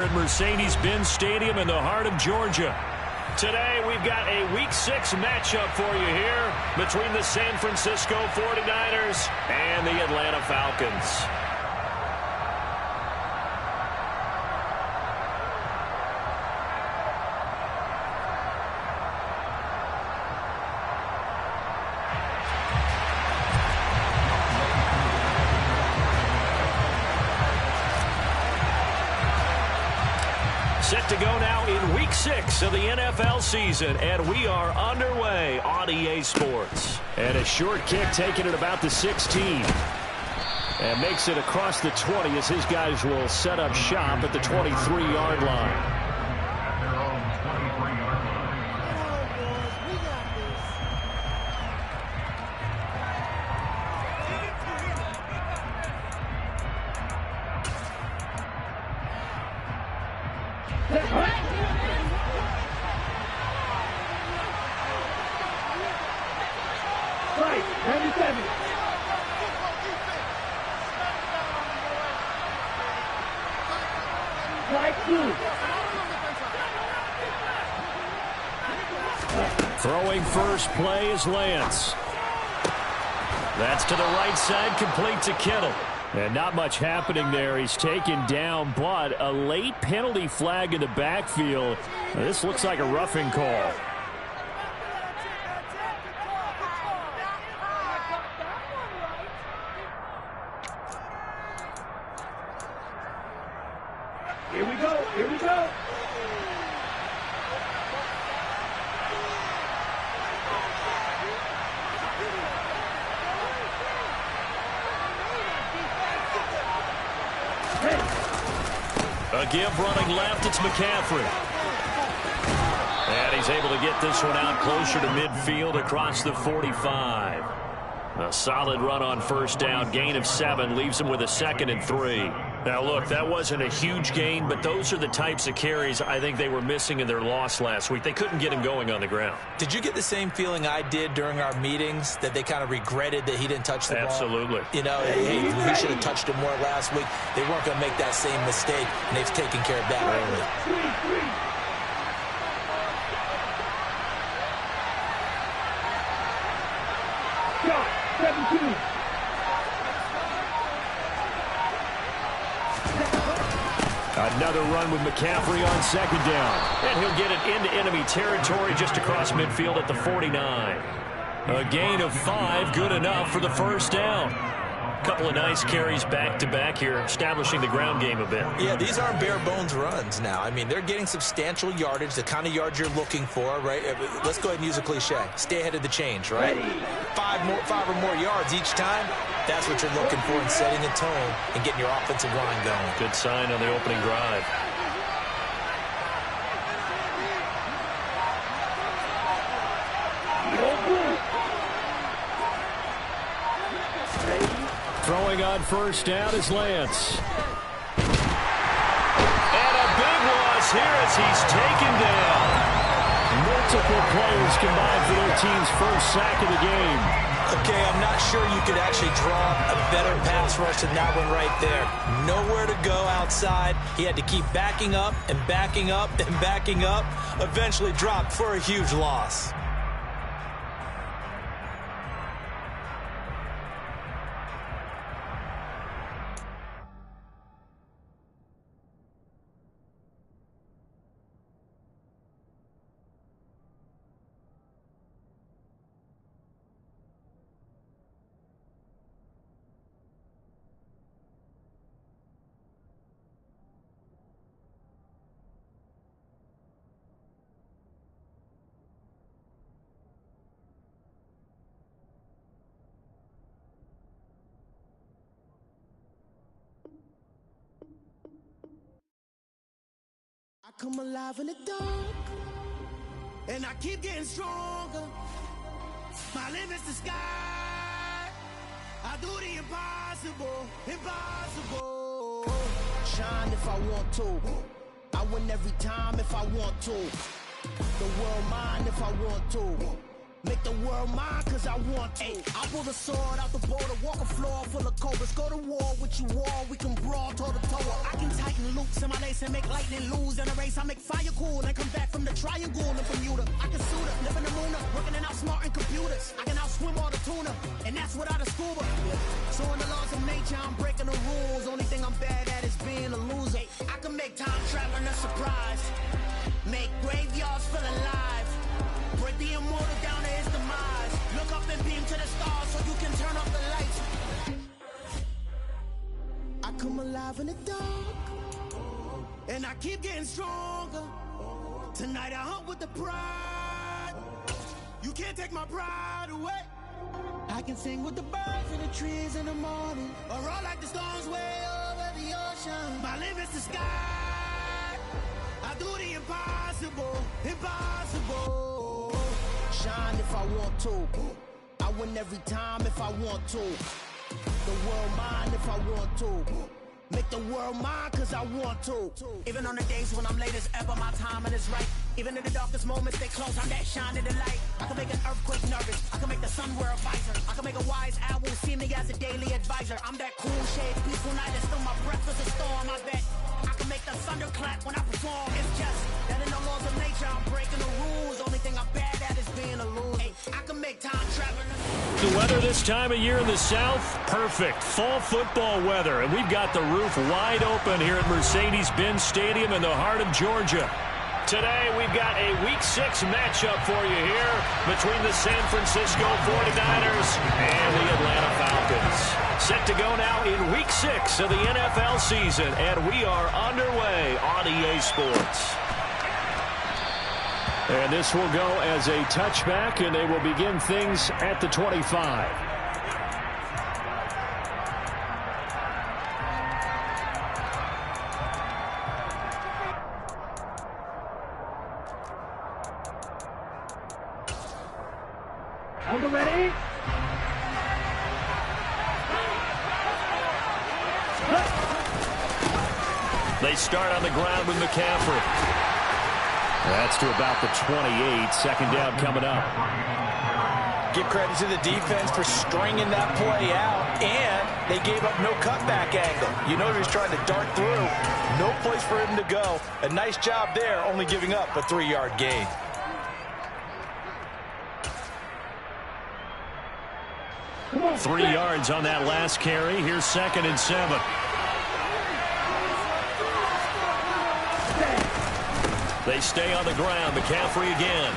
At Mercedes-Benz Stadium in the heart of Georgia. Today, we've got a Week 6 matchup for you here between the San Francisco 49ers and the Atlanta Falcons. Set to go now in Week 6 of the NFL season, and we are underway on EA Sports. And a short kick taken at about the 16. And makes it across the 20 as his guys will set up shop at the 23-yard line. Throwing first play is Lance. That's to the right side, complete to Kittle. And not much happening there. He's taken down, but a late penalty flag in the backfield. This looks like a roughing call. Here we go, here we go. A give running left, it's McCaffrey. And he's able to get this one out closer to midfield across the 45. A solid run on first down, gain of 7, leaves him with a 2nd and 3. Now, look, that wasn't a huge gain, but those are the types of carries I think they were missing in their loss last week. They couldn't get him going on the ground. Did you get the same feeling I did during our meetings, that they kind of regretted that he didn't touch the ball? Absolutely. You know, hey, he should have touched it more last week. They weren't going to make that same mistake, and they've taken care of that early. Another run with McCaffrey on 2nd down. And he'll get it into enemy territory just across midfield at the 49. A gain of 5, good enough for the first down. A couple of nice carries back-to-back here, establishing the ground game a bit. Yeah, these aren't bare-bones runs now. I mean, they're getting substantial yardage, the kind of yards you're looking for, right? Let's go ahead and use a cliche. Stay ahead of the change, right? 5 or more yards each time. That's what you're looking for in setting a tone and getting your offensive line going. Good sign on the opening drive. Throwing on first down is Lance. And a big loss here as he's taken down. Multiple players combined for their team's first sack of the game. Okay, I'm not sure you could actually draw a better pass rush than that one right there. Nowhere to go outside. He had to keep backing up and backing up and backing up. Eventually dropped for a huge loss. I come alive in the dark, and I keep getting stronger. My limit's the sky. I do the impossible, impossible. Shine if I want to. I win every time if I want to. The world mine if I want to. Make the world mine cause I want to. I pull the sword out the border, walk a floor full of cobras. Go to war with you all, we can brawl toe to toe. I can tighten loops in my lace and make lightning lose in a race. I make fire cool and come back from the triangle in Bermuda. I can suit up, live in the moon, working and outsmarting computers. I can outswim all the tuna, and that's without a scuba. So in the laws of nature, I'm breaking the rules. Only thing I'm bad at is being a loser. I can make time traveling a surprise. Make graveyards feel alive. Break the immortal down to his demise. Look up and beam to the stars so you can turn off the lights. I come alive in the dark, and I keep getting stronger. Tonight I hunt with the pride. You can't take my pride away. I can sing with the birds and the trees in the morning, or roll like the storms way over the ocean. My limit's the sky. I do the impossible, impossible. Shine if I want to. I win every time if I want to. The world mine if I want to. Make the world mine cause I want to. Even on the days when I'm late as ever, my timing is right. Even in the darkest moments, they close, I'm that shining the light. I can make an earthquake nervous, I can make the sun wear a visor. I can make a wise owl see me as a daily advisor. I'm that cool shade, peaceful night, and still my breath is a storm. I bet I can make the thunder clap when I perform. It's just that in the laws of nature, I'm breaking the rules. Only thing I'm bad at is being a loser. Hey, I can make time traveling. The weather this time of year in the South, perfect. Fall football weather, and we've got the roof wide open here at Mercedes-Benz Stadium in the heart of Georgia. Today, we've got a Week 6 matchup for you here between the San Francisco 49ers and the Atlanta Falcons. Set to go now in Week 6 of the NFL season, and we are underway on EA Sports. And this will go as a touchback, and they will begin things at the 25. Are you ready? They start on the ground with McCaffrey. That's to about the 28. Second down coming up. Give credit to the defense for stringing that play out, and they gave up no cutback angle. You know he was trying to dart through. No place for him to go. A nice job there, only giving up a 3-yard gain. Come on, 3 yards on that last carry. Here's 2nd and 7. They stay on the ground. McCaffrey again.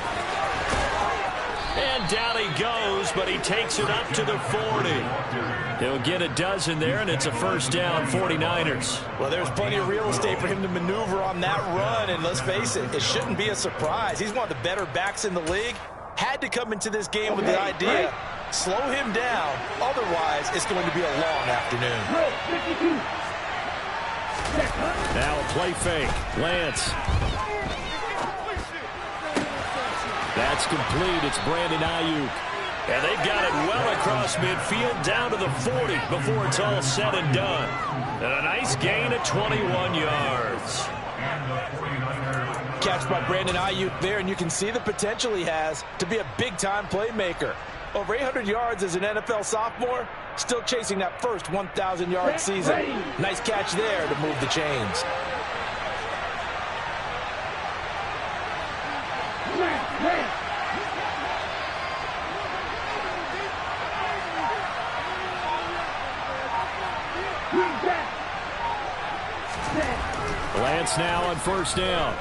And down he goes, but he takes it up to the 40. He'll get a dozen there, and it's a first down, 49ers. Well, there's plenty of real estate for him to maneuver on that run, and let's face it, it shouldn't be a surprise. He's one of the better backs in the league. Had to come into this game with the idea, slow him down, otherwise it's going to be a long afternoon. Now a play fake. Lance. That's complete. It's Brandon Ayuk. And they've got it well across midfield down to the 40 before it's all said and done. And a nice gain of 21 yards. Catch by Brandon Ayuk there, and you can see the potential he has to be a big-time playmaker. Over 800 yards as an NFL sophomore, still chasing that first 1,000-yard season. Nice catch there to move the chains. Lance now on first down.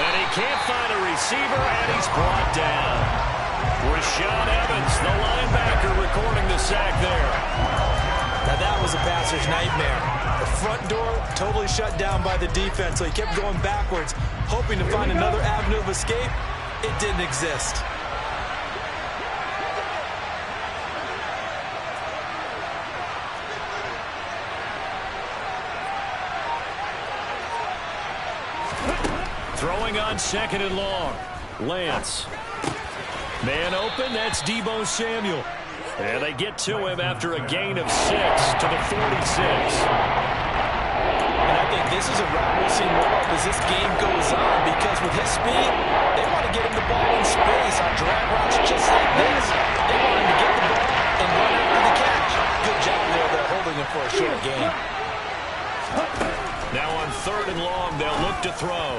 And he can't find a receiver, and he's brought down. Rashaan Evans, the linebacker, recording the sack there. Now that was a passer's nightmare. The front door totally shut down by the defense, so he kept going backwards, hoping to find another avenue of escape. It didn't exist. Throwing on 2nd and long. Lance. Man open, that's Deebo Samuel. And they get to him after a gain of 6 to the 46. And I think this is a route we'll see more of as this game goes on, because with his speed, they want to get him the ball in space on drag routes just like this. They want him to get the ball and run after the catch. Good job there. They're holding him for a short game. Now on 3rd and long, they'll look to throw.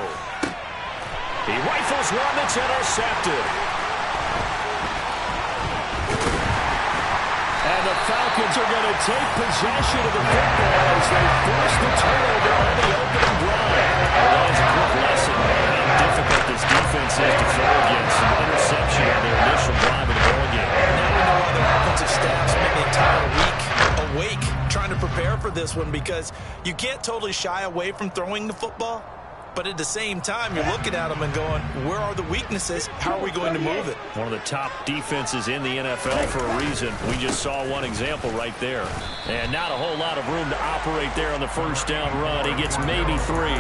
He rifles one that's intercepted. And the Falcons are going to take possession of the football as they force the turnover on the opening drive. Well, that is a quick lesson on how difficult this defense is to throw against an interception on their initial drive of the ballgame. Now we know why their offensive staff spent the entire week awake trying to prepare for this one, because you can't totally shy away from throwing the football. But at the same time, you're looking at them and going, where are the weaknesses? How are we going to move it? One of the top defenses in the NFL for a reason. We just saw one example right there. And not a whole lot of room to operate there on the first down run. He gets maybe 3.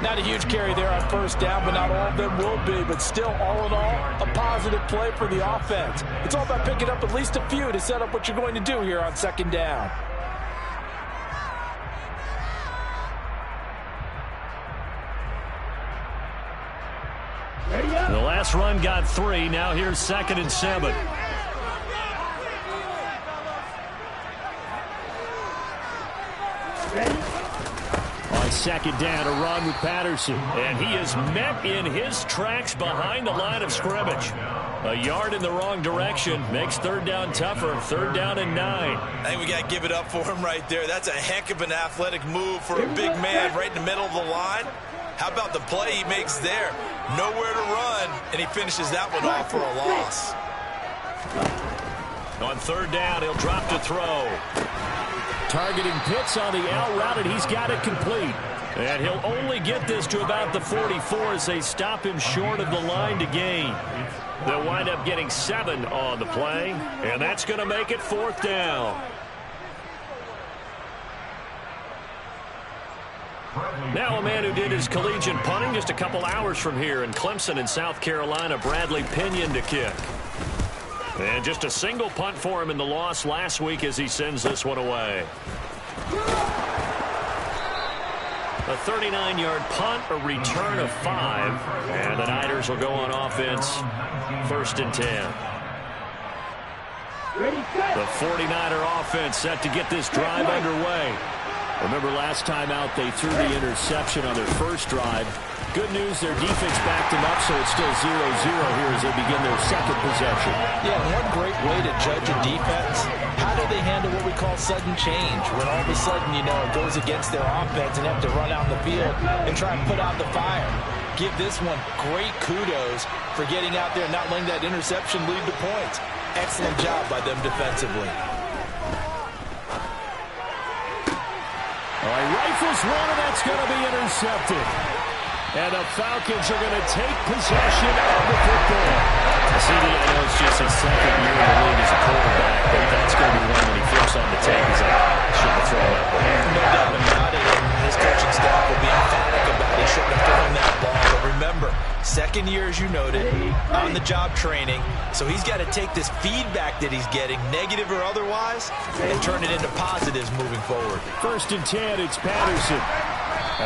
Not a huge carry there on first down, but not all of them will be. But still, all in all, a positive play for the offense. It's all about picking up at least a few to set up what you're going to do here on 2nd down. The last run got 3. Now here's 2nd and 7. On 2nd down, a run with Patterson. And he is met in his tracks behind the line of scrimmage. A yard in the wrong direction makes 3rd down tougher. 3rd down and 9. I think we got to give it up for him right there. That's a heck of an athletic move for a big man right in the middle of the line. How about the play he makes there? Nowhere to run, and he finishes that one off for a loss. On 3rd down, he'll drop to throw. Targeting Pitts on the out route, and he's got it complete. And he'll only get this to about the 44 as they stop him short of the line to gain. They'll wind up getting 7 on the play, and that's going to make it 4th down. Now a man who did his collegiate punting just a couple hours from here in Clemson in South Carolina, Bradley Pinion to kick. And just a single punt for him in the loss last week as he sends this one away. A 39-yard punt, a return of 5, and the Niners will go on offense 1st and 10. The 49er offense set to get this drive underway. Remember last time out they threw the interception on their first drive. Good news, their defense backed them up, so it's still 0-0 here as they begin their 2nd possession. Yeah, one great way to judge a defense, how do they handle what we call sudden change? When all of a sudden, you know, it goes against their offense and have to run out in the field and try and put out the fire. Give this one great kudos for getting out there and not letting that interception lead to points. Excellent job by them defensively. All right, rifles one, and that's going to be intercepted. And the Falcons are going to take possession of the football. CD, I know it's just his 2nd year in the league as a quarterback, but that's going to be one when he flips on the tape. He's like, I shouldn't have thrown that ball. No doubt about it. And his coaching staff will be emphatic about it. He shouldn't have thrown that ball. But remember, 2nd year, as you noted, on-the-job training. So he's got to take this feedback that he's getting, negative or otherwise, and turn it into positives moving forward. 1st and 10, it's Patterson.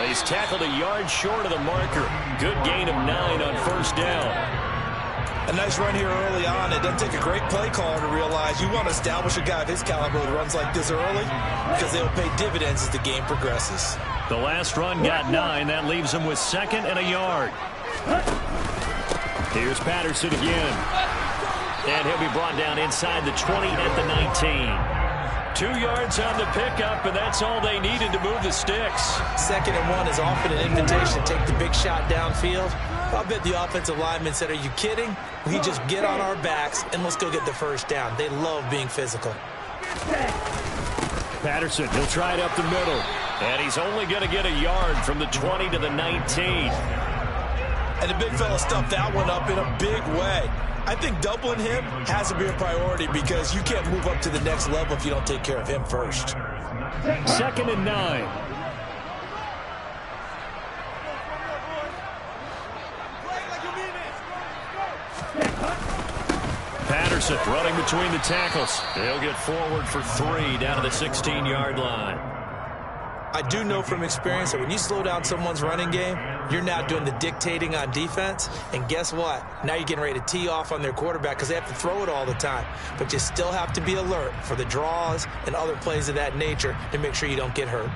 He's tackled a yard short of the marker. Good gain of 9 on 1st down. A nice run here early on. It doesn't take a great play caller to realize you want to establish a guy of his caliber who runs like this early, because they'll pay dividends as the game progresses. The last run got 9. That leaves him with 2nd and a yard. Here's Patterson again. And he'll be brought down inside the 20 at the 19. 2 yards on the pickup, and that's all they needed to move the sticks. 2nd and 1 is often an invitation to take the big shot downfield. I bet the offensive lineman said, are you kidding? We just get on our backs and let's go get the 1st down. They love being physical. Patterson, he'll try it up the middle. And he's only going to get a yard from the 20 to the 19. And the big fella stuffed that one up in a big way. I think doubling him has to be a priority, because you can't move up to the next level if you don't take care of him first. 2nd and 9. Patterson running between the tackles. He'll get forward for 3 down to the 16-yard line. I do know from experience that when you slow down someone's running game, you're now doing the dictating on defense. And guess what? Now you're getting ready to tee off on their quarterback because they have to throw it all the time. But you still have to be alert for the draws and other plays of that nature to make sure you don't get hurt.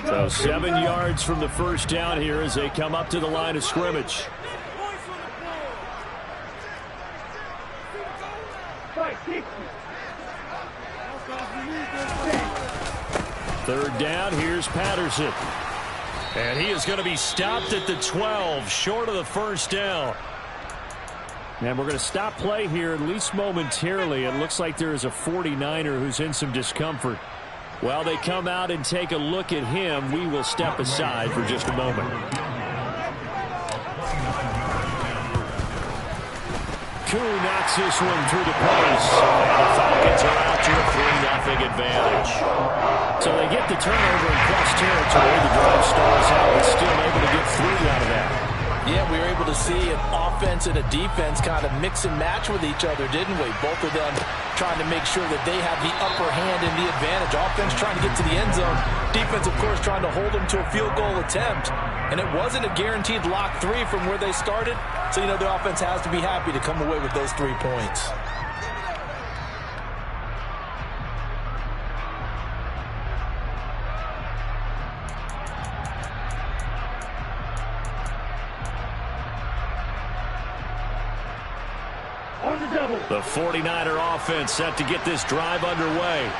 So 7 yards from the first down here as they come up to the line of scrimmage. Third down, here's Patterson. And he is going to be stopped at the 12, short of the first down. And we're going to stop play here, at least momentarily. It looks like there is a 49er who's in some discomfort. While they come out and take a look at him, we will step aside for just a moment. Koo knocks this one through the post. And the Falcons are out to a 3-0 advantage. So they get the turnover in cross territory. The drive stalls out, but still able to get 3 out of that. Yeah, we were able to see an offense and a defense kind of mix and match with each other, didn't we? Both of them trying to make sure that they have the upper hand and the advantage. Offense trying to get to the end zone. Defense, of course, trying to hold them to a field goal attempt. And it wasn't a guaranteed lock 3 from where they started. So, you know, the offense has to be happy to come away with those 3 points. The 49er offense set to get this drive underway.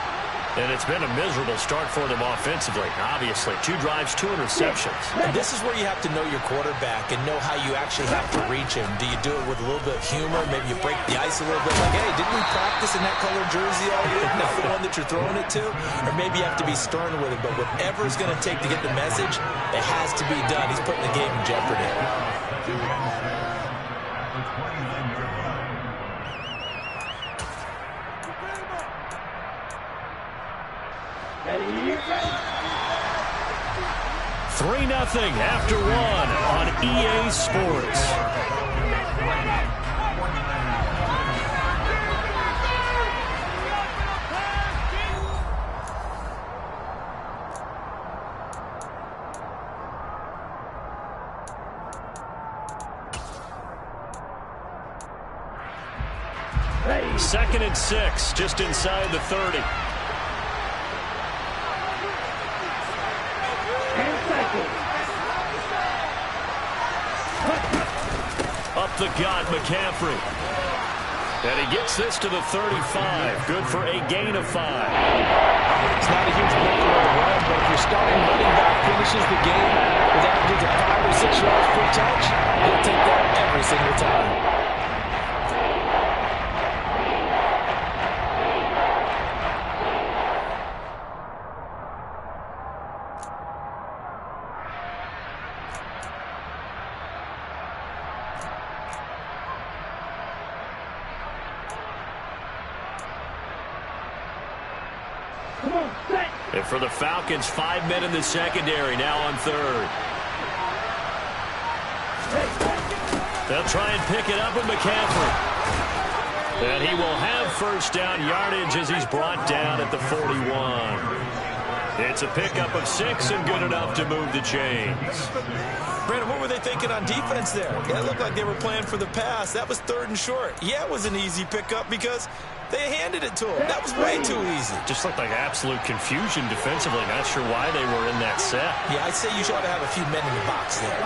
And it's been a miserable start for them offensively, obviously. 2 drives, 2 interceptions. And this is where you have to know your quarterback and know how you actually have to reach him. Do you do it with a little bit of humor? Maybe you break the ice a little bit. Like, hey, didn't we practice in that color jersey all year? And that's the one that you're throwing it to? Or maybe you have to be stern with him. But whatever it's going to take to get the message, it has to be done. He's putting the game in jeopardy. Three 0 after 1 on EA Sports. Second and 6, just inside the 30. Up the gut, McCaffrey. And he gets this to the 35. Good for a gain of 5. It's not a huge breakaway run, but if your starting running back finishes the game with averages of 5 or 6 yards per touch, he'll take that every single time. And for the Falcons, 5 men in the secondary, now on third. They'll try and pick it up with McCaffrey. And he will have first down yardage as he's brought down at the 41. It's a pickup of 6 and good enough to move the chains. Brandon, what were they thinking on defense there? It looked like they were playing for the pass. That was 3rd and short. Yeah, it was an easy pickup because they handed it to him. That was way too easy. Just looked like absolute confusion defensively. Not sure why they were in that set. Yeah, I'd say you ought to have a few men in the box there.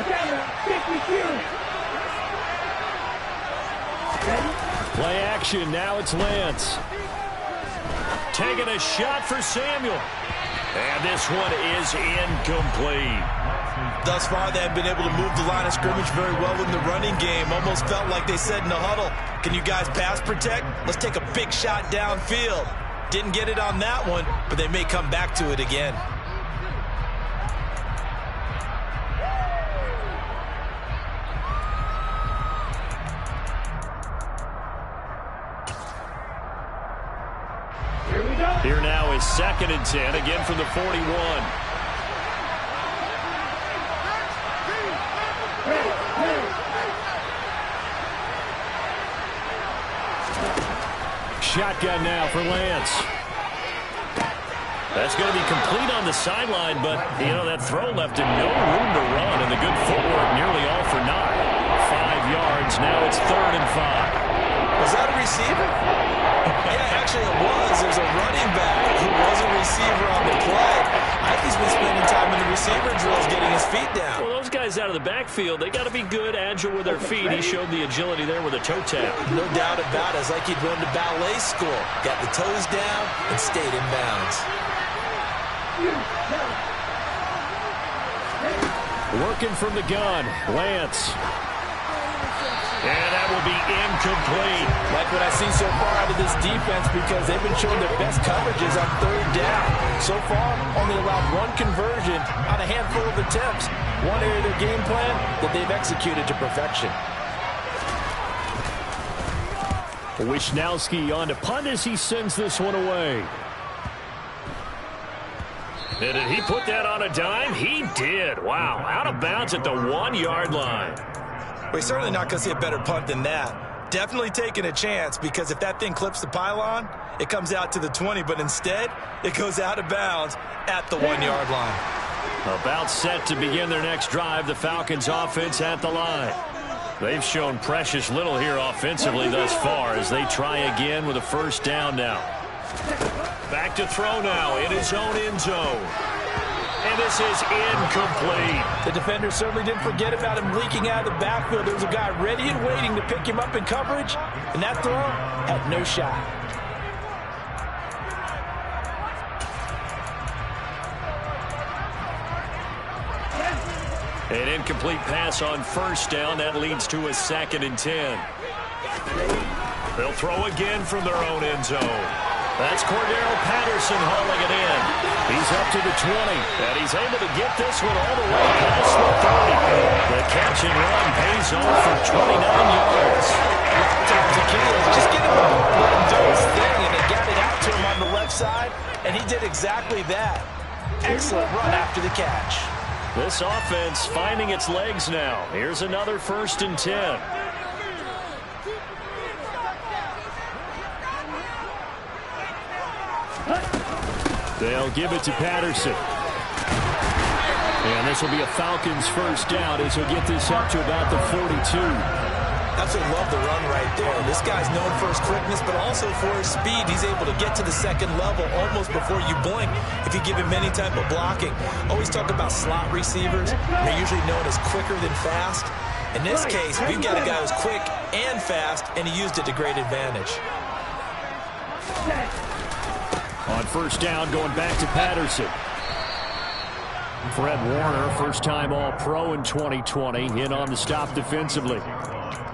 Play action. Now it's Lance. Taking a shot for Samuel. And this one is incomplete. Thus far, they have been able to move the line of scrimmage very well in the running game. Almost felt like they said in the huddle, can you guys pass protect? Let's take a big shot downfield. Didn't get it on that one, but they may come back to it again. Here now is 2nd and 10, again from the 41. shotgun now for Lance. That's going to be complete on the sideline, but, you know, that throw left him no room to run, and the good footwork nearly all for naught. 5 yards. Now it's 3rd and 5. Was that a receiver? Yeah, actually it was. There's a running back who was a receiver on the play. I think he's been spending time in the receiver drills getting his feet down. Well, those guys out of the backfield, they got to be good, agile with their feet. He showed the agility there with a toe tap. No doubt about it. It's like he'd run to ballet school. Got the toes down and stayed in bounds. Working from the gun, Lance. And that will be incomplete. Like what I see so far out of this defense, because they've been showing their best coverages on 3rd down. So far, only allowed 1 conversion on a handful of attempts. One area of their game plan that they've executed to perfection. Wishnowski on to punt as he sends this one away. And did he put that on a dime? He did. Wow, out of bounds at the 1-yard line. We're certainly not going to see a better punt than that. Definitely taking a chance, because if that thing clips the pylon, it comes out to the 20, but instead, it goes out of bounds at the 1-yard line. About set to begin their next drive, the Falcons offense at the line. They've shown precious little here offensively thus far as they try again with a 1st down now. Back to throw now in his own end zone. And this is incomplete. The defender certainly didn't forget about him leaking out of the backfield. There was a guy ready and waiting to pick him up in coverage, and that throw had no shot. An incomplete pass on 1st down. That leads to a 2nd and 10. They'll throw again from their own end zone. That's Cordero Patterson hauling it in. He's up to the 20, and he's able to get this one all the way past the 30. The catch and run pays off for 29 yards. Just get him let him do his thing, and they got it out to him on the left side, and he did exactly that. Excellent run after the catch. This offense finding its legs now. Here's another 1st and 10. They'll give it to Patterson. And this will be a Falcons 1st down as he'll get this up to about the 42. Absolutely love the run right there. This guy's known for his quickness, but also for his speed. He's able to get to the 2nd level almost before you blink if you give him any type of blocking. Always talk about slot receivers. They're usually known as quicker than fast. In this case, we've got a guy who's quick and fast, and he used it to great advantage. On 1st down, going back to Patterson. Fred Warner, first-time All-Pro in 2020, in on the stop defensively.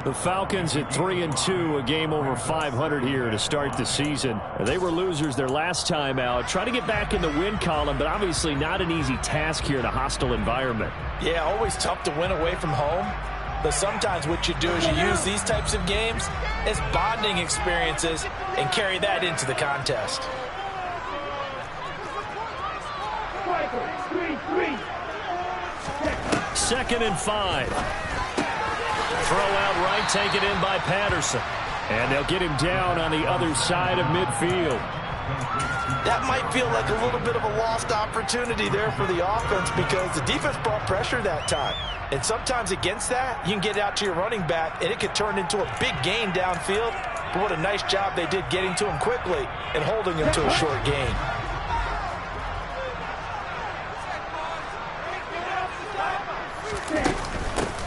The Falcons at 3-2, a game over 500 here to start the season. They were losers their last time out. Try to get back in the win column, but obviously not an easy task here in a hostile environment. Yeah, always tough to win away from home. But sometimes what you do is you use these types of games as bonding experiences and carry that into the contest. 2nd and 5. Throw out right, taken in by Patterson. And they'll get him down on the other side of midfield. That might feel like a little bit of a lost opportunity there for the offense, because the defense brought pressure that time. And sometimes against that, you can get out to your running back, and it could turn into a big gain downfield. But what a nice job they did getting to him quickly and holding him to a short gain.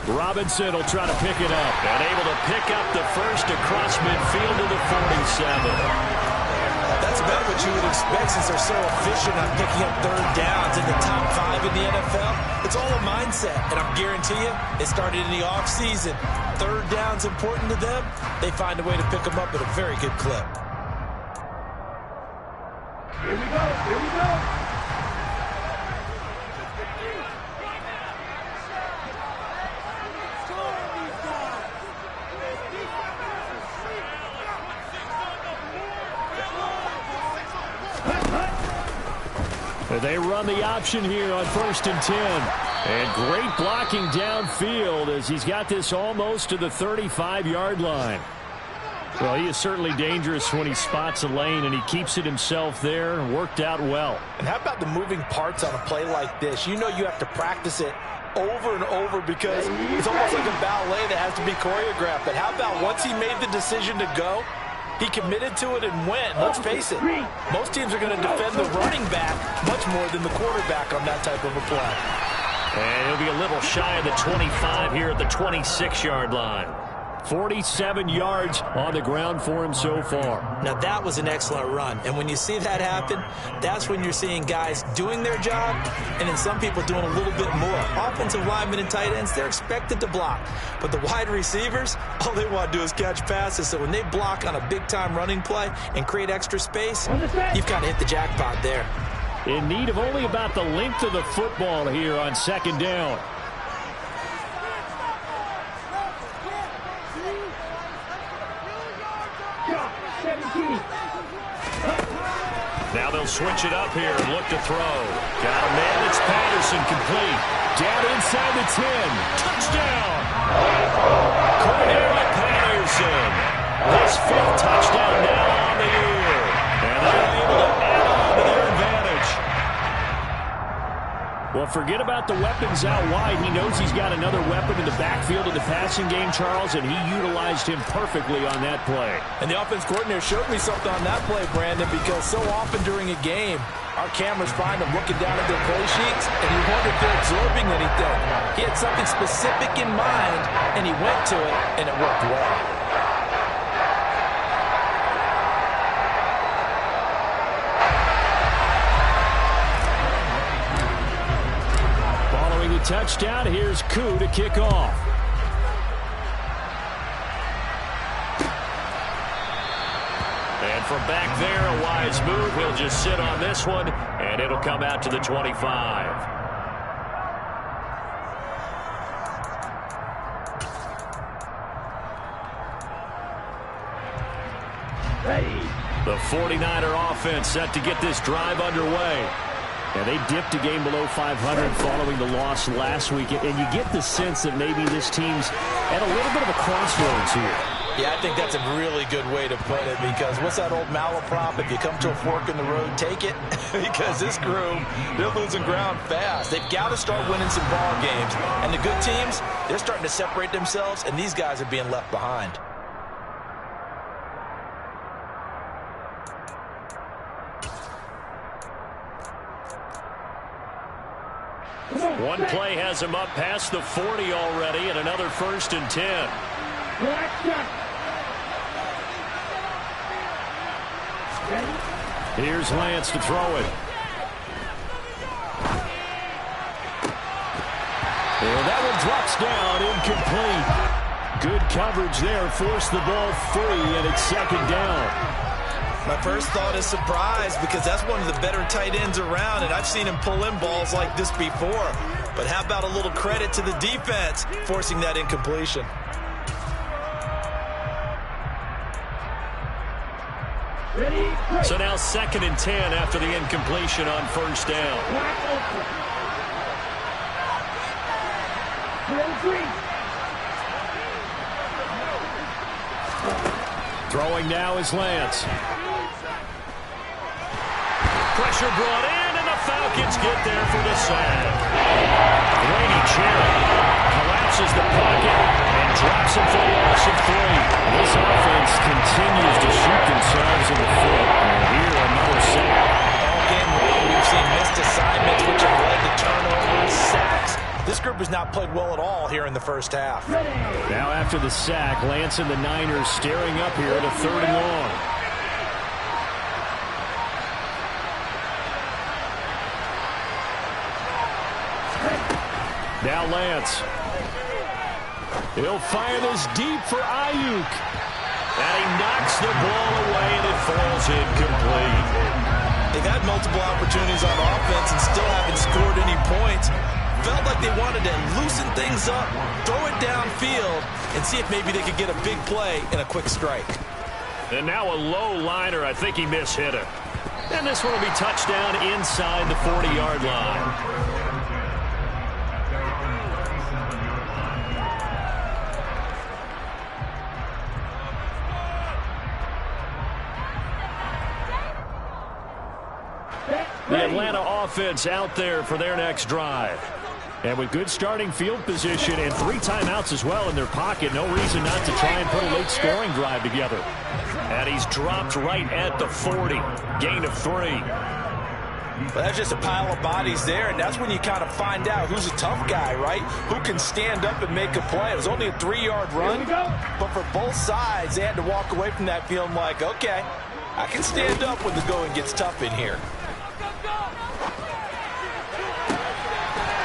Robinson will try to pick it up, and able to pick up the 1st across midfield to the 47. That's about what you would expect, since they're so efficient on picking up 3rd downs in the top 5 in the NFL. It's all a mindset, and I guarantee you, it started in the offseason. 3rd down's important to them. They find a way to pick them up at a very good clip. Here we go. Here we go. They run the option here on 1st and 10. And great blocking downfield as he's got this almost to the 35-yard line. Well, he is certainly dangerous when he spots a lane, and he keeps it himself there and worked out well. And how about the moving parts on a play like this? You know you have to practice it over and over because it's almost like a ballet that has to be choreographed. But how about once he made the decision to go, he committed to it and went. Let's face it, most teams are going to defend the running back much more than the quarterback on that type of a play. And he'll be a little shy of the 25 here at the 26-yard line. 47 yards on the ground for him so far. Now, that was an excellent run. And when you see that happen, that's when you're seeing guys doing their job and then some people doing a little bit more. Offensive linemen and tight ends, they're expected to block. But the wide receivers, all they want to do is catch passes. So when they block on a big-time running play and create extra space, you've kind of hit the jackpot there. In need of only about the length of the football here on second down. Now they'll switch it up here and look to throw. Got a man. It's Patterson, complete. Down inside the 10. Touchdown. Cordarrelle Patterson. His 5th touchdown now on the year. And they're able to add on to their advantage. Well, forget about the weapons out wide. He knows he's got another weapon in the backfield of the passing game, Charles, and he utilized him perfectly on that play. And the offense coordinator showed me something on that play, Brandon, because so often during a game, our cameras find them looking down at their play sheets, and you wonder if they're absorbing anything. He had something specific in mind, and he went to it, and it worked well. Touchdown. Here's Koo to kick off. And from back there, a wise move. He'll just sit on this one, and it'll come out to the 25. The 49er offense set to get this drive underway. And they dipped a game below 500 following the loss last week. And you get the sense that maybe this team's at a little bit of a crossroads here. Yeah, I think that's a really good way to put it because what's that old malaprop? If you come to a fork in the road, take it. Because this group, they're losing ground fast. They've got to start winning some ball games. And the good teams, they're starting to separate themselves, and these guys are being left behind. One play has him up past the 40 already, and another 1st and 10. Here's Lance to throw it. And that one drops down, incomplete. Good coverage there, forced the ball free, and it's 2nd down. My first thought is surprise because that's one of the better tight ends around, and I've seen him pull in balls like this before. But how about a little credit to the defense forcing that incompletion? So now 2nd and 10 after the incompletion on 1st down. Throwing now is Lance. Pressure brought in, and the Falcons get there for the sack. Grady Cherry collapses the pocket and drops him for a loss of 3. This offense continues to shoot themselves in the foot. And here, another sack. All game long, we've seen missed assignments, which have led to turnovers, sacks. This group has not played well at all here in the first half. Now after the sack, Lance and the Niners staring up here at a 3rd and long. Now Lance. He'll fire this deep for Ayuk. And he knocks the ball away, and it falls incomplete. They've had multiple opportunities on offense and still haven't scored any points. Felt like they wanted to loosen things up, throw it downfield, and see if maybe they could get a big play and a quick strike. And now a low liner. I think he mishit it. And this one will be touchdown inside the 40-yard line. The Atlanta offense out there for their next drive. And with good starting field position and 3 timeouts as well in their pocket, no reason not to try and put a late scoring drive together. And he's dropped right at the 40. Gain of 3. Well, that's just a pile of bodies there, and that's when you kind of find out who's a tough guy, right? Who can stand up and make a play. It was only a 3-yard run, but for both sides, they had to walk away from that feeling like, okay, I can stand up when the going gets tough in here.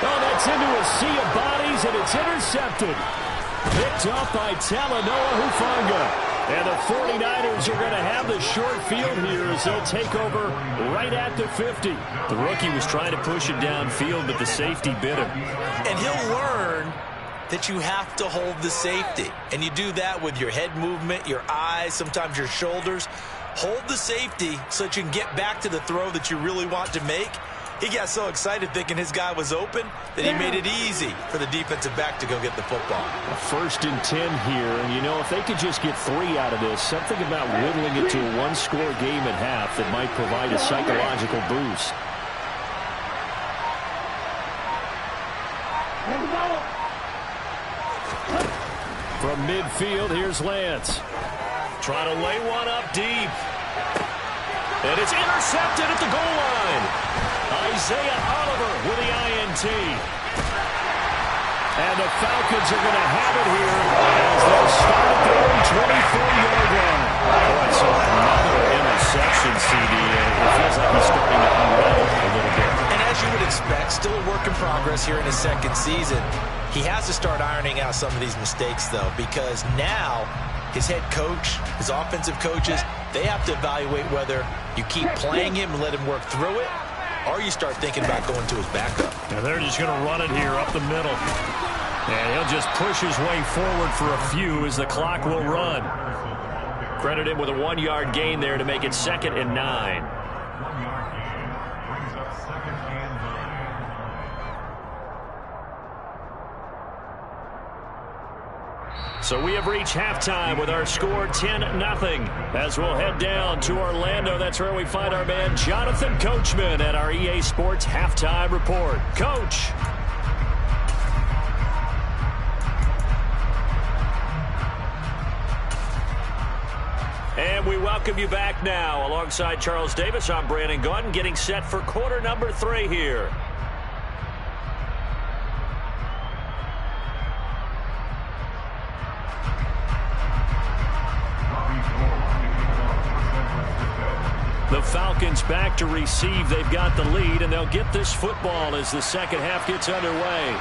Oh, that's into a sea of bodies, and it's intercepted. Picked off by Talanoa Hufanga. And the 49ers are going to have the short field here as they'll take over right at the 50. The rookie was trying to push it downfield, but the safety bit him. And he'll learn that you have to hold the safety. And you do that with your head movement, your eyes, sometimes your shoulders. Hold the safety so that you can get back to the throw that you really want to make. He got so excited thinking his guy was open that he made it easy for the defensive back to go get the football. 1st and 10 here, and you know, if they could just get 3 out of this, something about whittling it to a 1-score game at half that might provide a psychological boost. From midfield, here's Lance. Trying to lay one up deep. And it's intercepted at the goal line. Isaiah Oliver with the INT. And the Falcons are going to have it here as they'll start at their own 24-yard line. Boy, so another interception, CD. It feels like he's starting to unravel a little bit. And as you would expect, still a work in progress here in his 2nd season. He has to start ironing out some of these mistakes, though, because now his head coach, his offensive coaches, they have to evaluate whether you keep playing him and let him work through it, or you start thinking about going to his backup. Now they're just going to run it here up the middle. And he'll just push his way forward for a few as the clock will run. Credit him with a 1-yard gain there to make it 2nd and 9. So we have reached halftime with our score 10-0 as we'll head down to Orlando. That's where we find our man Jonathan Coachman at our EA Sports Halftime Report. Coach. And we welcome you back now. Alongside Charles Davis, I'm Brandon Gaudin, getting set for quarter number 3 here. The Falcons back to receive. They've got the lead, and they'll get this football as the second half gets underway.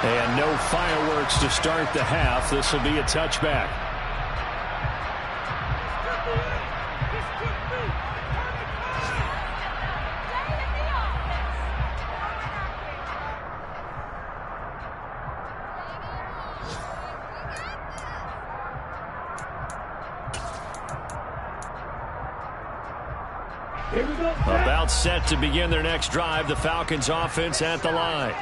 And no fireworks to start the half. This will be a touchback. About set to begin their next drive. The Falcons offense at the line.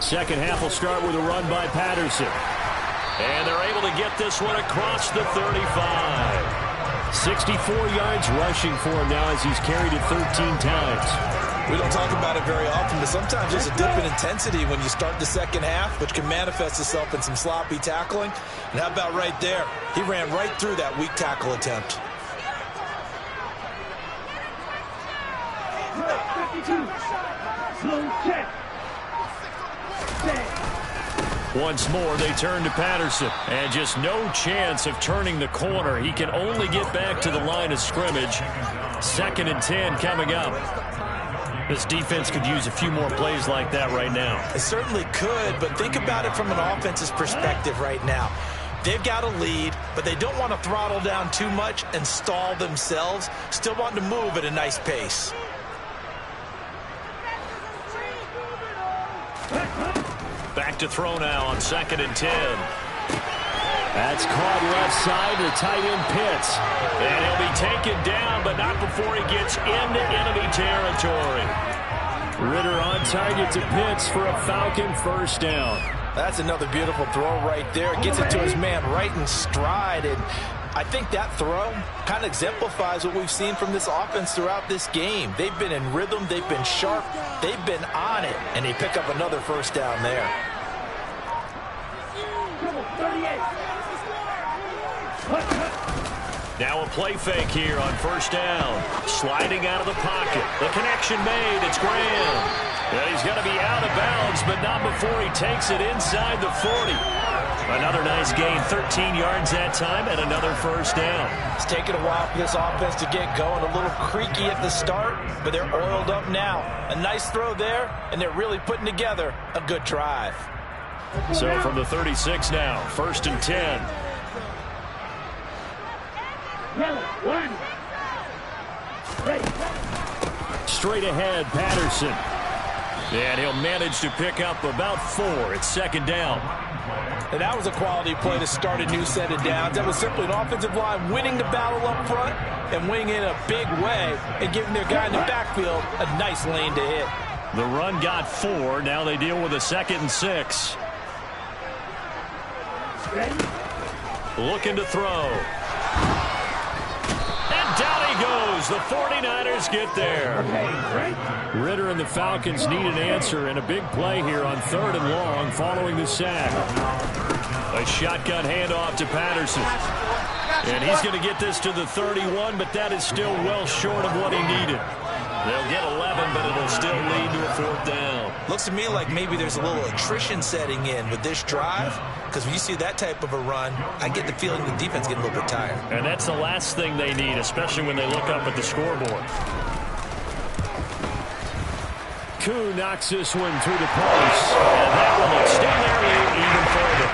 Second half will start with a run by Patterson. And they're able to get this one across the 35. 64 yards rushing for him now as he's carried it 13 times. We don't talk about it very often, but sometimes there's a dip in intensity when you start the second half, which can manifest itself in some sloppy tackling. And how about right there? He ran right through that weak tackle attempt. Once more, they turn to Patterson. And just no chance of turning the corner. He can only get back to the line of scrimmage. 2nd and 10 coming up. This defense could use a few more plays like that right now. It certainly could, but think about it from an offense's perspective right now. They've got a lead, but they don't want to throttle down too much and stall themselves. Still want to move at a nice pace. Back to throw now on 2nd and 10. That's caught left side to tight end Pitts. And he'll be taken down, but not before he gets into enemy territory. Ritter on target to Pitts for a Falcon first down. That's another beautiful throw right there. Gets it to his man right in stride. And I think that throw kind of exemplifies what we've seen from this offense throughout this game. They've been in rhythm. They've been sharp. They've been on it. And they pick up another first down there. 38. Now a play fake here on first down. Sliding out of the pocket. The connection made. It's Graham. And he's going to be out of bounds, but not before he takes it inside the 40. Another nice gain, 13 yards that time, and another first down. It's taken a while for this offense to get going. A little creaky at the start, but they're oiled up now. A nice throw there, and they're really putting together a good drive. So from the 36 now, 1st and 10. Straight ahead, Patterson. And he'll manage to pick up about 4. It's 2nd down. And that was a quality play to start a new set of downs. That was simply an offensive line winning the battle up front and winning in a big way and giving their guy in the backfield a nice lane to hit. The run got 4. Now they deal with a 2nd and 6. Looking to throw. And down he goes. The 49ers get there. Ritter and the Falcons need an answer, and a big play here on 3rd and long following the sack. A shotgun handoff to Patterson. And he's going to get this to the 31, but that is still well short of what he needed. They'll get 11, but it'll still lead to a 4th down. Looks to me like maybe there's a little attrition setting in with this drive, because when you see that type of a run, I get the feeling the defense getting a little bit tired. And that's the last thing they need, especially when they look up at the scoreboard. Koo knocks this one through the post, and that will extend their lead even further.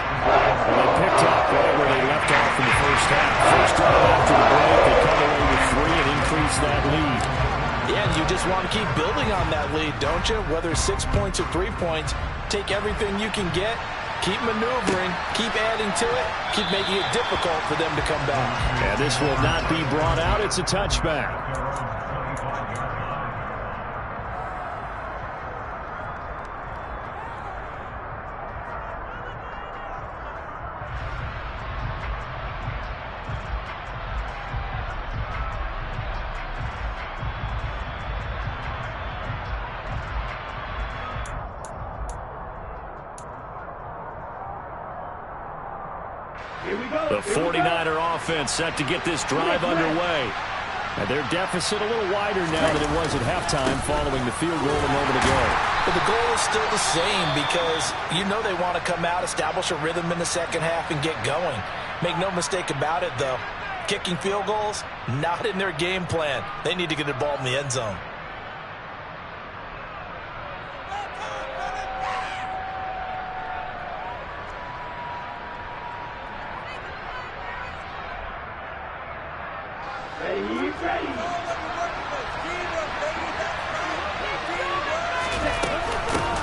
And they picked up whatever they left off in the first half. First drive after the break, they come away with 3 and increase that lead. Yeah, and you just want to keep building on that lead, don't you? Whether 6 points or 3 points, take everything you can get, keep maneuvering, keep adding to it, keep making it difficult for them to come back. And this will not be brought out. It's a touchback. The 49er offense set to get this drive underway. And their deficit a little wider now than it was at halftime following the field goal a moment ago. But the goal is still the same because you know they want to come out, establish a rhythm in the second half, and get going. Make no mistake about it, though. Kicking field goals, not in their game plan. They need to get the ball in the end zone.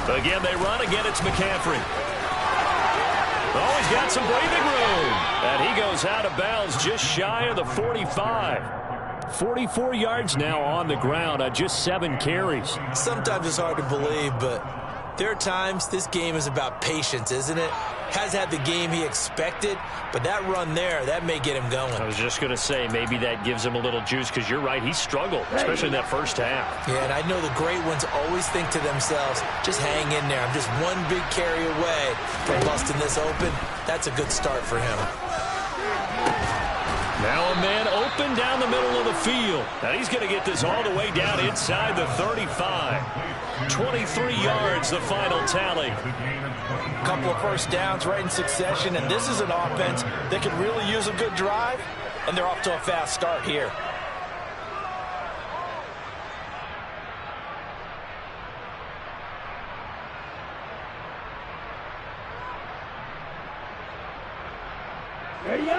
Again, they run. Again, it's McCaffrey. Oh, he's got some breathing room. And he goes out of bounds just shy of the 45. 44 yards now on the ground on just 7 carries. Sometimes it's hard to believe, but there are times this game is about patience, isn't it? Has had the game he expected, but that run there, that may get him going. I was just going to say, maybe that gives him a little juice, because you're right, he struggled, especially in that first half. Yeah, and I know the great ones always think to themselves, just hang in there. I'm just one big carry away from busting this open. That's a good start for him. Now a man open down the middle of the field. And he's going to get this all the way down inside the 35. 23 yards, the final tally. A couple of first downs right in succession, and this is an offense that could really use a good drive, and they're off to a fast start here.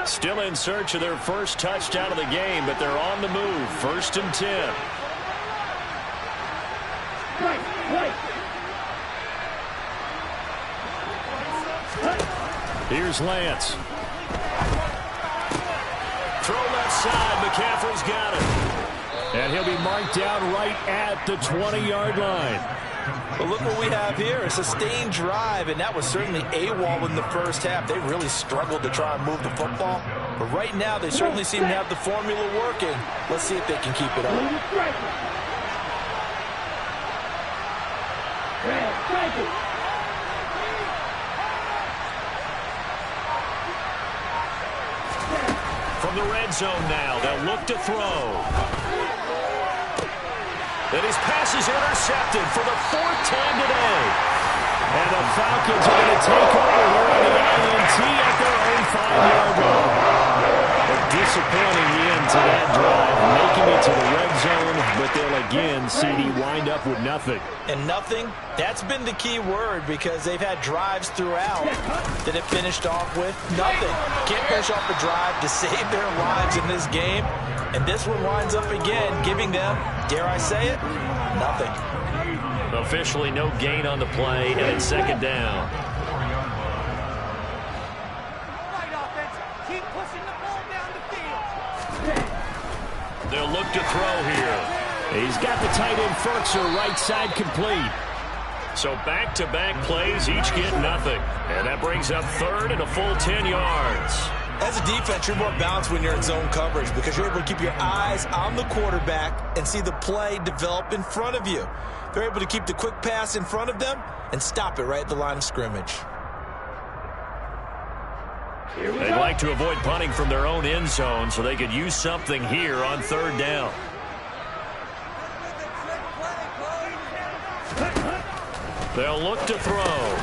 Still in search of their first touchdown of the game, but they're on the move. 1st and 10. Here's Lance. Throw left side. McCaffrey's got it. And he'll be marked down right at the 20-yard line. Well, look what we have here. A sustained drive, and that was certainly AWOL in the first half. They really struggled to try and move the football. But right now, they certainly seem to have the formula working. Let's see if they can keep it up. From the red zone now, they'll look to throw. And his pass is intercepted for the fourth time today. And the Falcons are going to take over here on the INT at their own 5-yard line. A disappointing end to that drive, making it to the red zone, but they'll again, CD, wind up with nothing. And nothing, that's been the key word, because they've had drives throughout that have finished off with nothing. Can't finish off a drive to save their lives in this game. And this one winds up again, giving them, dare I say it, nothing. Officially no gain on the play, and it's second down. They'll look to throw here. He's got the tight end Ferkser right side complete. So back-to-back plays, each get nothing. And that brings up third and a full 10 yards. As a defense, you're more balanced when you're in zone coverage because you're able to keep your eyes on the quarterback and see the play develop in front of you. They're able to keep the quick pass in front of them and stop it right at the line of scrimmage. They'd like to avoid punting from their own end zone so they could use something here on third down. They'll look to throw.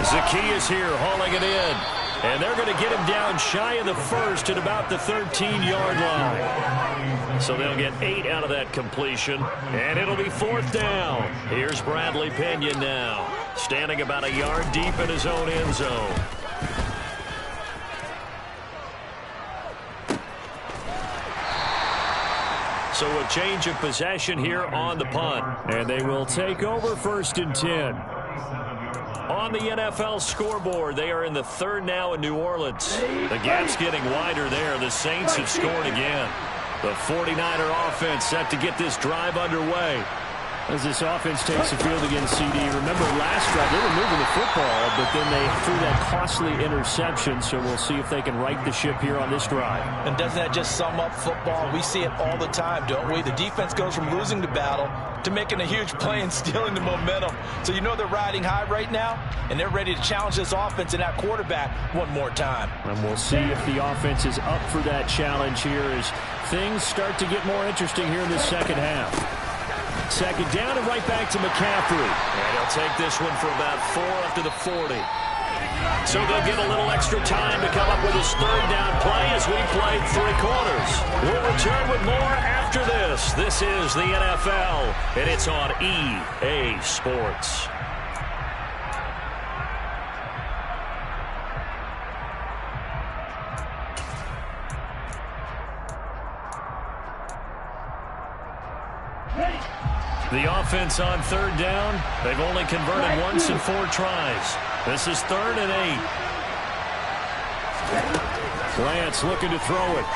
Zacchaeus here hauling it in. And they're going to get him down shy of the first at about the 13-yard line. So they'll get 8 out of that completion. And it'll be fourth down. Here's Bradley Pinion now, standing about a yard deep in his own end zone. So a change of possession here on the punt. And they will take over first and 10. On the NFL scoreboard, they are in the third now in New Orleans. The gap's getting wider there. The Saints have scored again. The 49er offense set to get this drive underway. As this offense takes the field against CD. Remember last drive, they were moving the football, but then they threw that costly interception, so we'll see if they can right the ship here on this drive. And doesn't that just sum up football? We see it all the time, don't we? The defense goes from losing the battle to making a huge play and stealing the momentum. So you know they're riding high right now, and they're ready to challenge this offense and that quarterback one more time. And we'll see if the offense is up for that challenge here as things start to get more interesting here in the second half. Second down and right back to McCaffrey. And he'll take this one for about 4 up to the 40. So they'll get a little extra time to come up with his third down play as we played 3 quarters. We'll return with more after this. This is the NFL, and it's on EA Sports. The offense on third down, they've only converted once in 4 tries. This is 3rd and 8. Lance looking to throw it.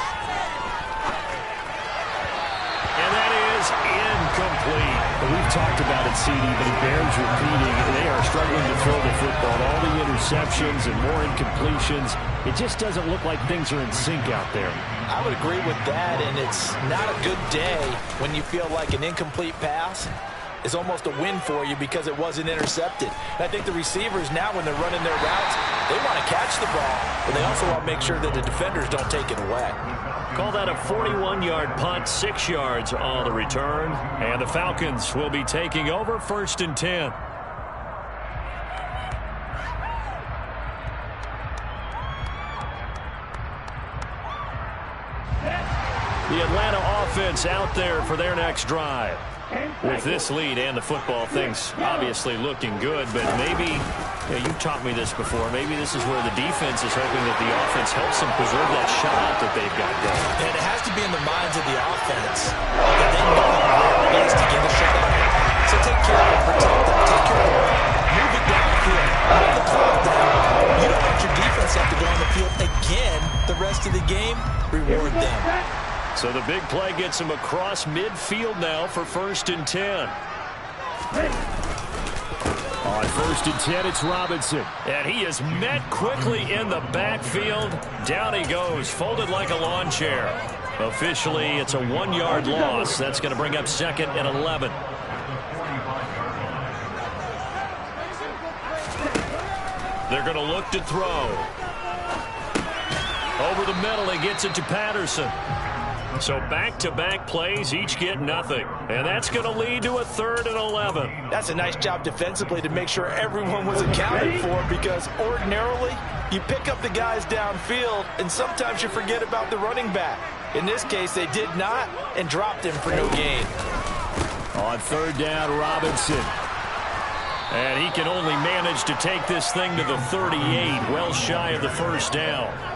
And that is incomplete. We've talked about it, CD, but it bears repeating. They are struggling to throw the football. All the interceptions and more incompletions. It just doesn't look like things are in sync out there. I would agree with that, and it's not a good day when you feel like an incomplete pass is almost a win for you because it wasn't intercepted. And I think the receivers now, when they're running their routes, they want to catch the ball, but they also want to make sure that the defenders don't take it away. Call that a 41-yard punt, 6 yards on the return, and the Falcons will be taking over 1st and 10. The Atlanta offense out there for their next drive. With this lead and the football, things obviously looking good, but maybe, you've taught me this before, maybe this is where the defense is hoping that the offense helps them preserve that shutout that they've got going. And it has to be in the minds of the offense that they know where it is to get a shutout. So take care of it, protect them, take care of it, move it down the field, move the clock down. You don't want your defense to have to go on the field again the rest of the game. Reward them. So the big play gets him across midfield now for 1st and 10. On 1st and 10, it's Robinson. And he is met quickly in the backfield. Down he goes, folded like a lawn chair. Officially, it's a 1-yard loss. That's going to bring up 2nd and 11. They're going to look to throw. Over the middle, he gets it to Patterson. So back-to-back plays, each get nothing. And that's going to lead to a 3rd and 11. That's a nice job defensively to make sure everyone was accounted for, because ordinarily you pick up the guys downfield and sometimes you forget about the running back. In this case, they did not and dropped him for no gain. On 3rd down, Robinson. And he can only manage to take this thing to the 38, well shy of the 1st down.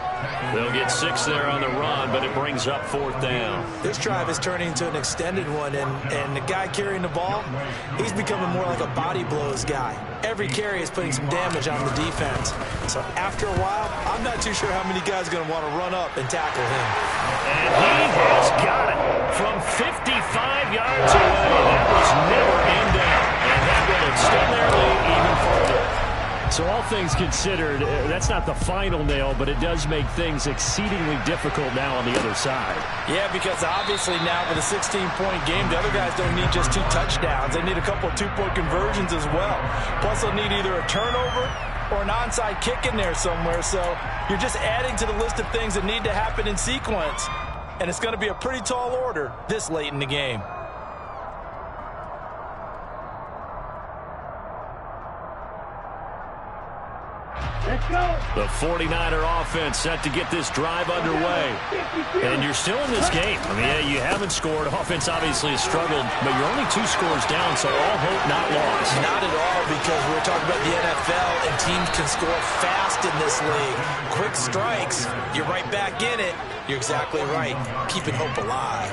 They'll get 6 there on the run, but it brings up 4th down. This drive is turning into an extended one, and the guy carrying the ball, he's becoming more like a body blows guy. Every carry is putting some damage on the defense. So after a while, I'm not too sure how many guys are going to want to run up and tackle him. And he has got it from 55 yards away. That was never in down, and that will extend their lead even further. So all things considered, that's not the final nail, but it does make things exceedingly difficult now on the other side. Yeah, because obviously now with a 16-point game, the other guys don't need just 2 touchdowns. They need a couple of 2-point conversions as well. Plus, they'll need either a turnover or an onside kick in there somewhere. So you're just adding to the list of things that need to happen in sequence. And it's going to be a pretty tall order this late in the game. Let's go. The 49er offense set to get this drive underway. And you're still in this game. I mean, yeah, you haven't scored. Offense obviously has struggled, but you're only 2 scores down, so all hope not lost. Not at all, because we're talking about the NFL, and teams can score fast in this league. Quick strikes, you're right back in it. You're exactly right. Keeping hope alive.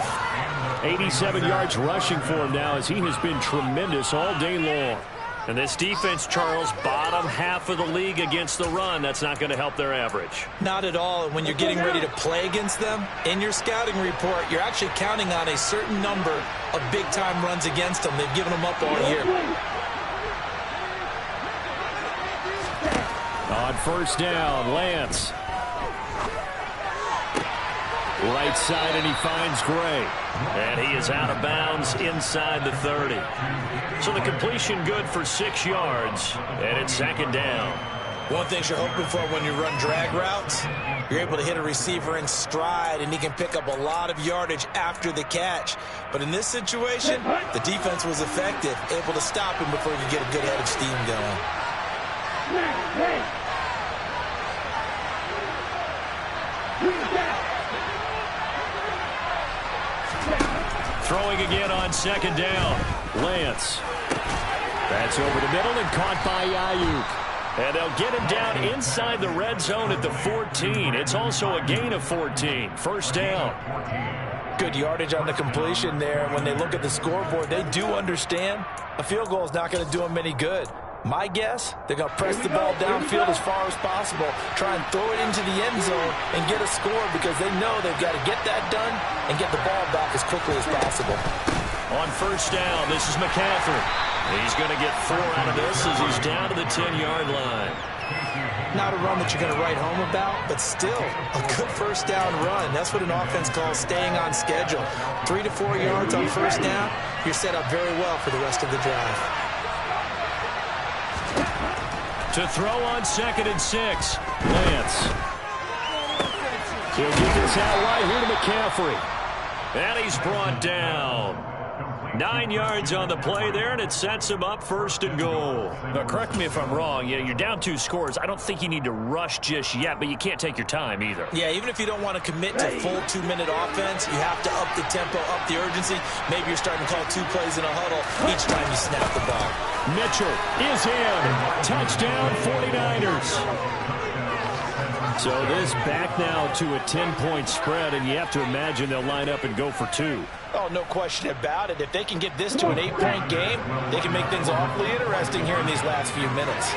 87 yards rushing for him now, as he has been tremendous all day long. And this defense, Charles, bottom half of the league against the run. That's not going to help their average. Not at all. And when you're getting ready to play against them, in your scouting report, you're actually counting on a certain number of big-time runs against them. They've given them up all year. On 1st down, Lance. Right side, and he finds Gray. And he is out of bounds inside the 30. So the completion good for 6 yards, and it's 2nd down. One thing you're hoping for when you run drag routes, you're able to hit a receiver in stride, and he can pick up a lot of yardage after the catch. But in this situation, the defense was effective, able to stop him before you get a good head of steam going. Throwing again on 2nd down. Lance. That's over the middle and caught by Ayuk. And they'll get him down inside the red zone at the 14. It's also a gain of 14. 1st down. Good yardage on the completion there. And when they look at the scoreboard, they do understand a field goal is not going to do them any good. My guess, they're going to press the ball downfield as far as possible, try and throw it into the end zone and get a score, because they know they've got to get that done and get the ball back as quickly as possible. On 1st down, this is McCaffrey. He's going to get 4 out of this as he's down to the 10-yard line. Not a run that you're going to write home about, but still a good 1st down run. That's what an offense calls staying on schedule. 3 to 4 yards on 1st down, you're set up very well for the rest of the drive. To throw on 2nd and 6. Lance. He'll get this out right here to McCaffrey. And he's brought down. 9 yards on the play there, and it sets him up 1st and goal. Now, correct me if I'm wrong. You're down 2 scores. I don't think you need to rush just yet, but you can't take your time either. Yeah, even if you don't want to commit to full 2-minute offense, you have to up the tempo, up the urgency. Maybe you're starting to call 2 plays in a huddle each time you snap the ball. Mitchell is in. Touchdown, 49ers. So this back now to a 10-point spread, and you have to imagine they'll line up and go for 2. Oh, no question about it. If they can get this to an 8-point game, they can make things awfully interesting here in these last few minutes.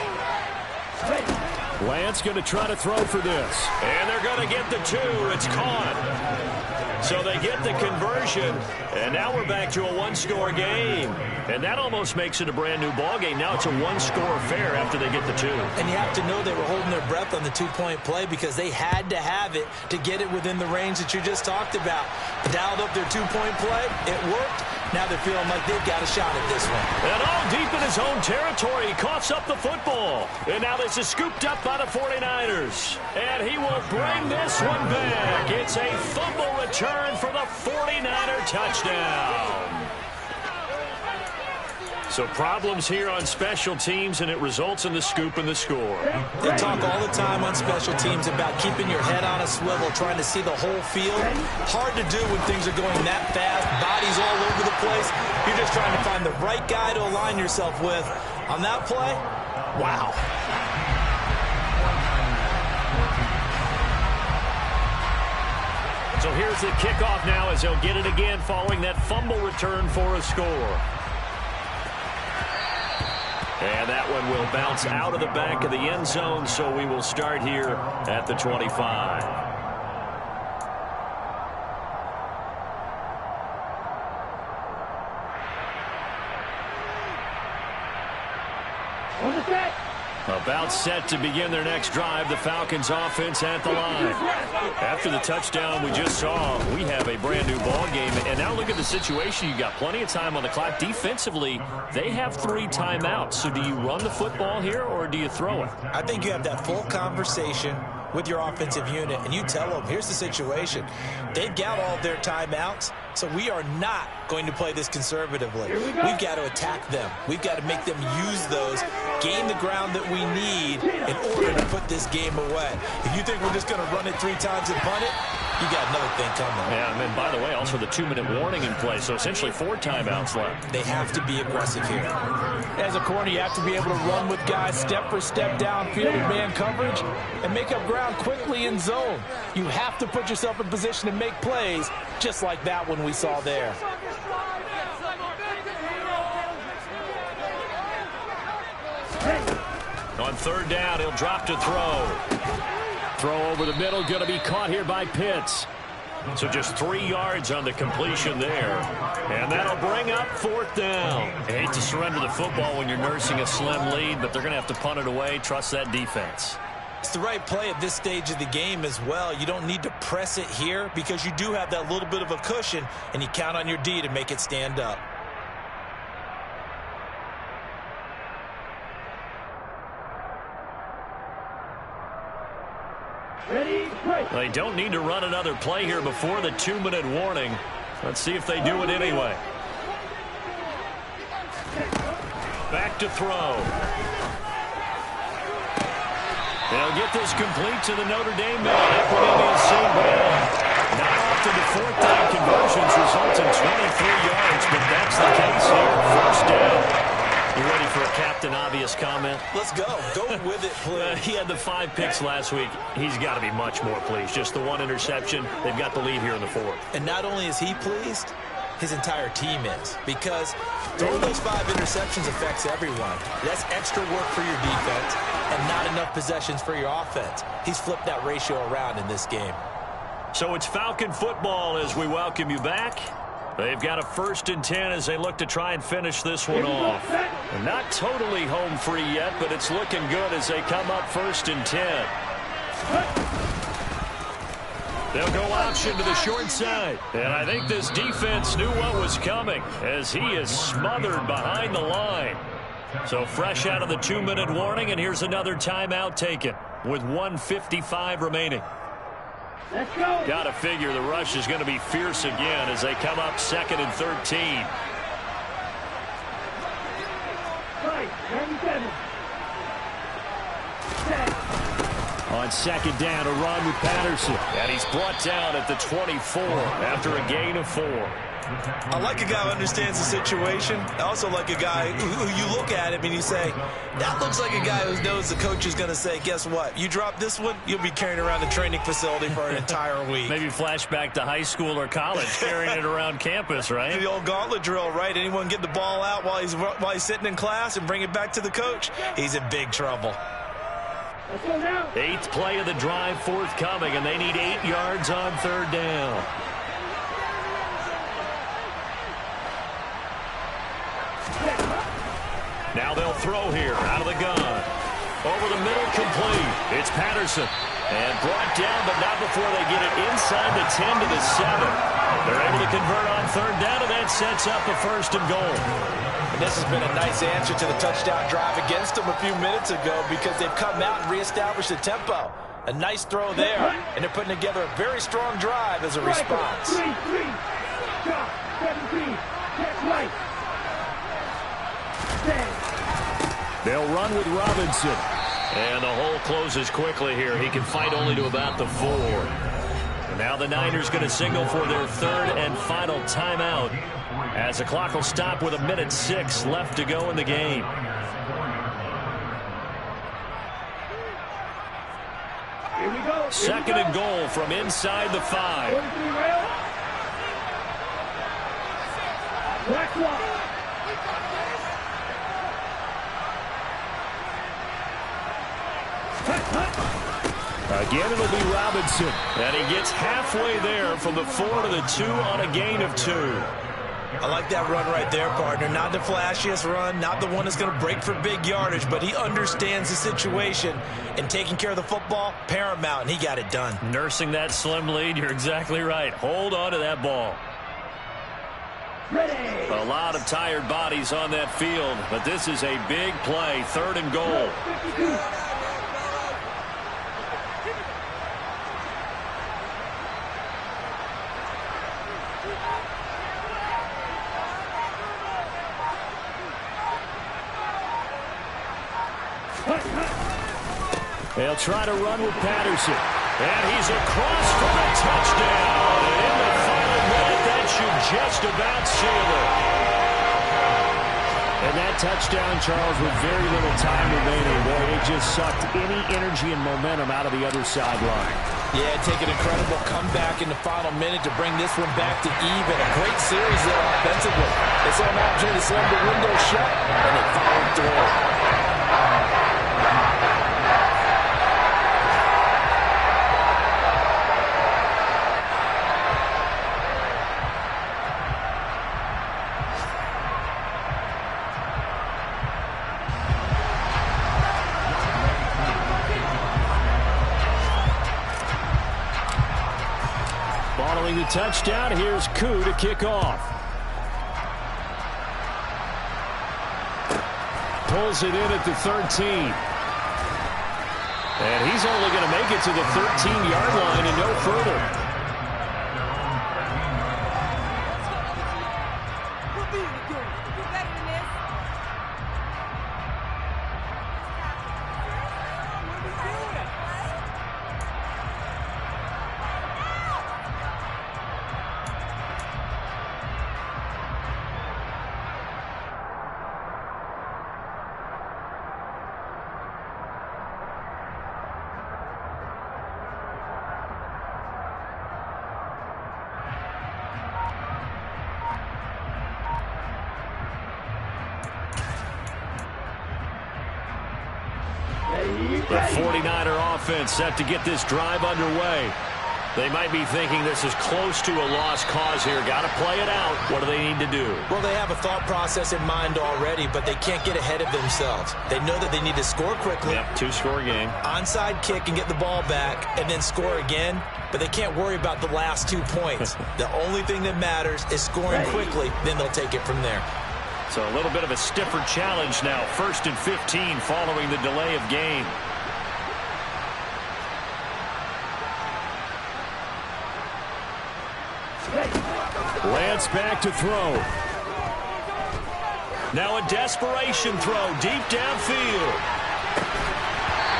Lance going to try to throw for this. And they're going to get the 2. It's caught. So they get the conversion, and now we're back to a one-score game. And that almost makes it a brand-new ball game. Now it's a one-score affair after they get the two. And you have to know they were holding their breath on the two-point play because they had to have it to get it within the range that you just talked about. Dialed up their two-point play. It worked. Now they're feeling like they've got a shot at this one. And all deep in his own territory, he coughs up the football. And now this is scooped up by the 49ers. And he will bring this one back. It's a fumble return for the 49er touchdown. So problems here on special teams, and it results in the scoop and the score. They talk all the time on special teams about keeping your head on a swivel, trying to see the whole field. Hard to do when things are going that fast, bodies all over the place. You're just trying to find the right guy to align yourself with. On that play, wow. So here's the kickoff now as they'll get it again following that fumble return for a score. And that one will bounce out of the back of the end zone, so we will start here at the 25. On the set. About set to begin their next drive, the Falcons offense at the line. After the touchdown we just saw, we have a brand new ball game. And now look at the situation. You got plenty of time on the clock. Defensively, they have 3 timeouts. So do you run the football here or do you throw it? I think you have that full conversation with your offensive unit, and you tell them, here's the situation. They've got all their timeouts, so we are not going to play this conservatively. We've got to attack them. We've got to make them use those, gain the ground that we need in order to put this game away. If you think we're just going to run it 3 times and punt it, you got another thing coming. Yeah, and then, by the way, also the 2-minute warning in play, so essentially 4 timeouts left. They have to be aggressive here. As a corner, you have to be able to run with guys step for step downfield in man coverage and make up ground quickly in zone. You have to put yourself in position to make plays, just like that one we saw there. On 3rd down, he'll drop to throw. Throw over the middle, going to be caught here by Pitts. So just 3 yards on the completion there. And that'll bring up 4th down. I hate to surrender the football when you're nursing a slim lead, but they're going to have to punt it away. Trust that defense. It's the right play at this stage of the game as well. You don't need to press it here because you do have that little bit of a cushion, and you count on your D to make it stand up. They don't need to run another play here before the 2-minute warning. Let's see if they do it anyway. Back to throw. They'll get this complete to the Notre Dame man. Equanimeous St. Brown. Not often the 4th down conversions result in 23 yards, but that's the case here. 1st down. You ready for a Captain Obvious comment? Let's go. Go with it, please. He had the 5 picks last week. He's got to be much more pleased. Just the 1 interception. They've got the lead here in the 4th. And not only is he pleased, his entire team is. Because throwing those 5 interceptions affects everyone. That's extra work for your defense and not enough possessions for your offense. He's flipped that ratio around in this game. So it's Falcon football as we welcome you back. They've got a 1st and 10 as they look to try and finish this one off. And not totally home free yet, but it's looking good as they come up 1st and 10. They'll go option to the short side. And I think this defense knew what was coming as he is smothered behind the line. So fresh out of the 2-minute warning, and here's another timeout taken with 1:55 remaining. Let's go. Got to figure the rush is going to be fierce again as they come up 2nd and 13. Right, 97. Set. On 2nd down, a run with Patterson. And he's brought down at the 24 after a gain of 4. I like a guy who understands the situation. I also like a guy who you look at him and you say, that looks like a guy who knows the coach is going to say, guess what? You drop this one, you'll be carrying around the training facility for an entire week. Maybe flashback to high school or college, carrying it around campus, right? The old gauntlet drill, right? Anyone get the ball out while he's sitting in class and bring it back to the coach? He's in big trouble. Let's go now. 8th play of the drive forthcoming, and they need 8 yards on 3rd down. Now they'll throw here out of the gun. Over the middle, complete. It's Patterson. And brought down, but not before they get it inside the 10 to the 7. They're able to convert on third down, and that sets up a 1st and goal. And this has been a nice answer to the touchdown drive against them a few minutes ago because they've come out and reestablished the tempo. A nice throw there, and they're putting together a very strong drive as a response. 3-3. Drop. 17. Check right. 10. They'll run with Robinson. And the hole closes quickly here. He can fight only to about the 4. And now the Niners going to signal for their 3rd and final timeout as the clock will stop with 1:06 left to go in the game. Here we go. 2nd and goal from inside the 5. 43 rail. Black wall. Again, it'll be Robinson. And he gets halfway there from the 4 to the 2 on a gain of 2. I like that run right there, partner. Not the flashiest run, not the one that's going to break for big yardage, but he understands the situation, and taking care of the football, paramount, and he got it done. Nursing that slim lead, you're exactly right. Hold on to that ball. Ready. A lot of tired bodies on that field, but this is a big play, 3rd and goal. 52. They'll try to run with Patterson. And he's across for the touchdown. And in the final minute, that should just about seal it. And that touchdown, Charles, with very little time remaining. Boy, it just sucked any energy and momentum out of the other sideline. Yeah, take an incredible comeback in the final minute to bring this one back to even. A great series there offensively. They saw an opportunity to slam the window shut, and they followed through. Following the touchdown, here's Koo to kick off. Pulls it in at the 13. And he's only going to make it to the 13-yard line and no further. The 49er offense set to get this drive underway. They might be thinking this is close to a lost cause here. Got to play it out. What do they need to do? Well, they have a thought process in mind already, but they can't get ahead of themselves. They know that they need to score quickly. Yep, 2-score game. Onside kick and get the ball back and then score again, but they can't worry about the last 2 points. The only thing that matters is scoring quickly, then they'll take it from there. So a little bit of a stiffer challenge now. 1st and 15 following the delay of game. Lance back to throw. Now a desperation throw deep downfield.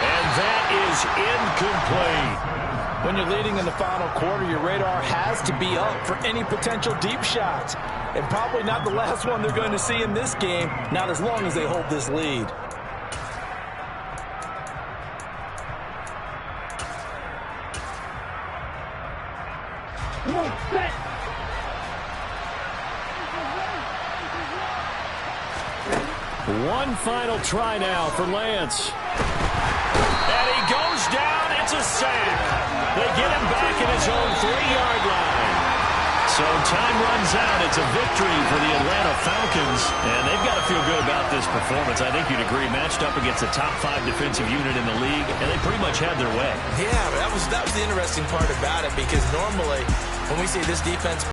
And that is incomplete. When you're leading in the final quarter, your radar has to be up for any potential deep shots. And probably not the last one they're going to see in this game, not as long as they hold this lead. Come on, set. One final try now for Lance. And he goes down. It's a sack. They get him back at his own 3-yard line. So time runs out. It's a victory for the Atlanta Falcons And they've got to feel good about this performance. I think you'd agree. Matched up against the top 5 defensive unit in the league, and they pretty much had their way. Yeah, that was the interesting part about it, because normally when we see this defense